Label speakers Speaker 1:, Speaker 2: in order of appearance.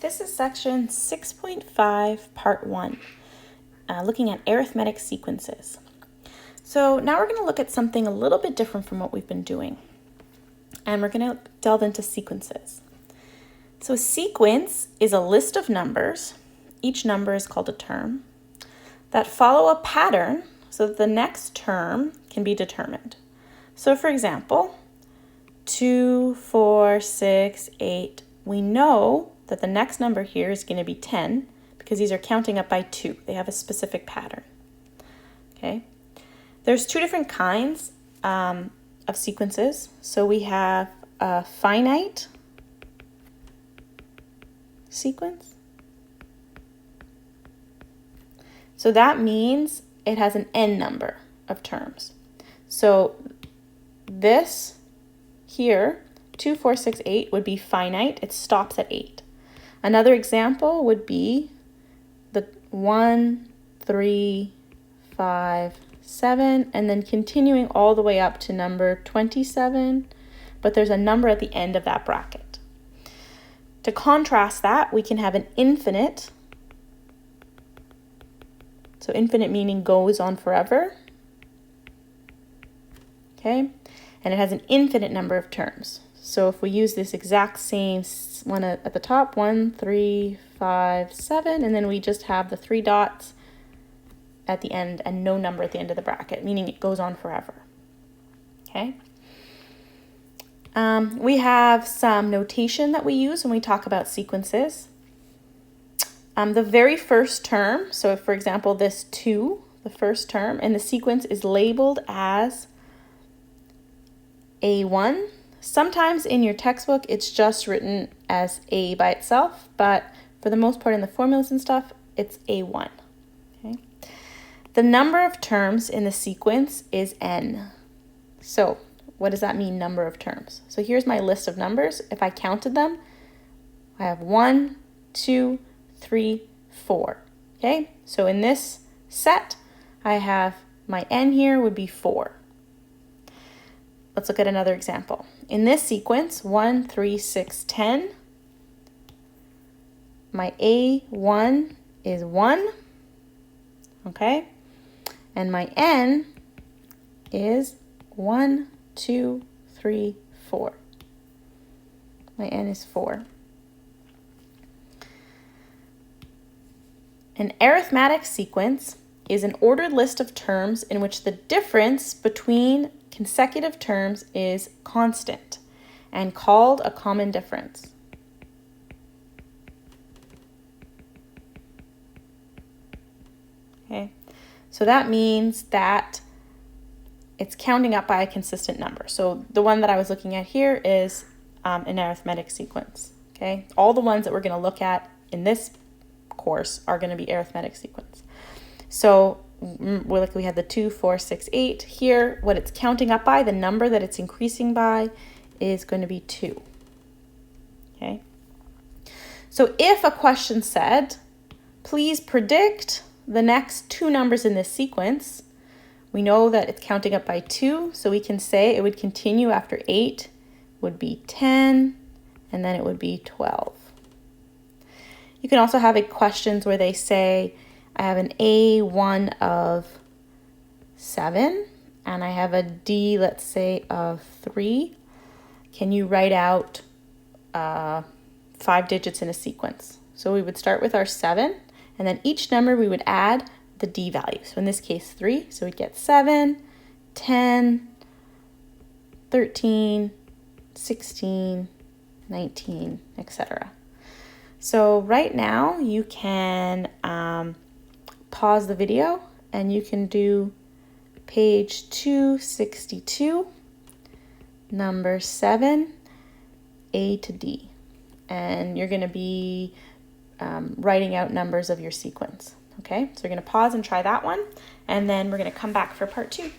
Speaker 1: This is section 6.5, part 1, looking at arithmetic sequences. So now we're going to look at something a little bit different from what we've been doing. And we're going to delve into sequences. So a sequence is a list of numbers, each number is called a term, that follow a pattern so that the next term can be determined. So for example, 2, 4, 6, 8, we know that the next number here is going to be 10 because these are counting up by 2. They have a specific pattern. Okay. There's two different kinds of sequences. So we have a finite sequence. So that means it has an n number of terms. So this here, 2, 4, 6, 8 would be finite. It stops at 8. Another example would be the 1, 3, 5, 7, and then continuing all the way up to number 27, but there's a number at the end of that bracket. To contrast that, we can have an infinite. So infinite meaning goes on forever. Okay, and it has an infinite number of terms. So if we use this exact same one at the top, 1, 3, 5, 7, and then we just have the 3 dots at the end and no number at the end of the bracket, meaning it goes on forever. Okay. We have some notation that we use when we talk about sequences. The very first term, so for example, this 2, the first term, and the sequence is labeled as A1. Sometimes in your textbook, it's just written as A by itself, but for the most part in the formulas and stuff, it's A1. Okay. The number of terms in the sequence is n. So what does that mean, number of terms? So here's my list of numbers. If I counted them, I have 1, 2, 3, 4. Okay, so in this set, I have my n here would be 4. Let's look at another example. In this sequence, 1, 3, 6, 10, my A1 is 1, okay? And my n is 1, 2, 3, 4. My n is 4. An arithmetic sequence is an ordered list of terms in which the difference between consecutive terms is constant and called a common difference. Okay, so that means that it's counting up by a consistent number. So the one that I was looking at here is an arithmetic sequence. Okay, all the ones that we're going to look at in this course are going to be arithmetic sequence. So we had the 2, 4, 6, 8. Here, what it's counting up by, the number that it's increasing by, is going to be 2. Okay. So if a question said, please predict the next 2 numbers in this sequence, we know that it's counting up by 2, so we can say it would continue after 8, would be 10, and then it would be 12. You can also have questions where they say, I have an A1 of 7 and I have a D, let's say, of 3. Can you write out 5 digits in a sequence? So we would start with our 7 and then each number we would add the D value. So in this case 3, so we'd get 7, 10, 13, 16, 19, etc. So right now you can pause the video and you can do page 262, number 7, A to D. And you're going to be writing out numbers of your sequence. Okay, so we're going to pause and try that one, and then we're going to come back for part 2.